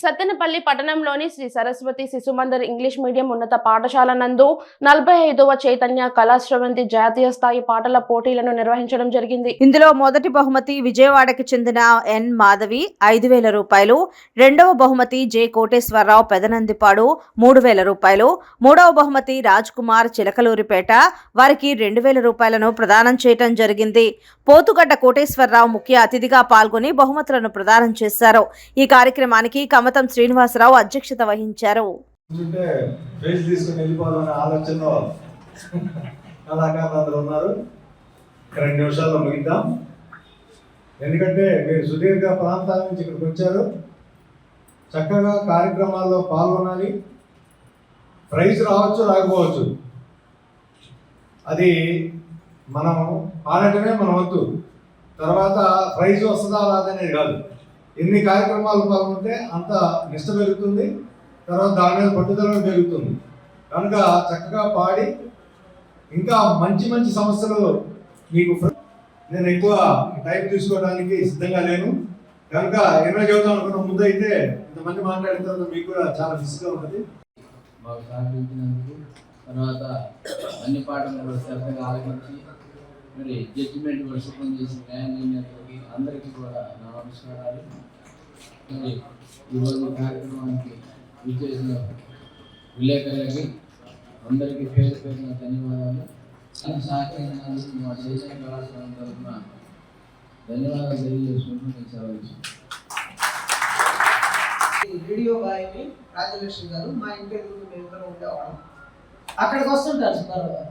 సత్తెనపల్లి పట్టణంలోని Shri Saraswati Shishu Mandir English medium ఉన్నత పాఠశాల నందు 45వ చైతన్య కళాశ్రవంతి జాతీయ స్థాయి పాటల పోటీలను నిర్వహించడం జరిగింది. ఇందులో మొదటి బహుమతి విజయవాడకి చెందిన ఎన్ మాధవి 5,000 రూపాయలు, రెండవ బహుమతి జె కోటేశ్వరరావు పెదనందిపాడు 3,000 రూపాయలు, మూడవ బహుమతి రాజ్ కుమార్ చిలకలూరిపేట వారికి 2,000 రూపాయలను ప్రదానం చేయడం జరిగింది. పోతుగడ్డ కోటేశ్వరరావు ముఖ్య అతిథిగా పాల్గొని బహుమతులను ప్రదానం చేశారు. ఈ కార్యక్రమానికి కమతం శ్రీనివాసరావు అధ్యక్షత వహించారు. ఎందుకంటే మీరు సుదీర్ఘ ప్రాంతాల నుంచి ఇక్కడికి వచ్చారు, చక్కగా కార్యక్రమాల్లో పాల్గొనాలి. ప్రైజ్ రావచ్చు, రాకపోవచ్చు, అది మనం ఆడటమే మన వద్దు. తర్వాత ప్రైజ్ వస్తుందా రాదనేది కాదు. ఎన్ని కార్యక్రమాలు పాల్గొంటే అంత నిష్ట పెరుగుతుంది, తర్వాత దాని మీద పట్టుదల పెరుగుతుంది. కనుక చక్కగా పాడి ఇంకా మంచి మంచి సమస్యలు మీకు నేను ఎక్కువ టైం తీసుకోవడానికి సిద్ధంగా లేను. కనుక ఏమైనా చెబుతాం అనుకున్న ముందు అయితే ఇంతమంది మాట్లాడిన తర్వాత మీకు కూడా చాలా మిస్గా ఉంటుంది. మాకు సహకరించినందుకు, తర్వాత అన్ని పాటలు శ్రద్ధగా ఆలోచించి మరి జడ్జిమెంట్ కూడా శుభ్రం చేసి న్యాయకి అందరికీ కూడా నా నమస్కారాలు. మరి ఈరోజు కార్యక్రమానికి విచ్చేసిన విలేకరులకి అందరికీ పేరు పేరున ధన్యవాదాలు. సహకరించినందుకు మా చైతన్య కళాశాల తరఫున ధన్యవాదాలు తెలియజేసుకుంటూ నేను సెలవు. వీడియో గాయని రాజలక్ష్మి గారు మా ఇంటి ఎదురు మేము ఉండేవాళ్ళం. అక్కడికి వస్తుంటారు సుబ్బారావు గారు.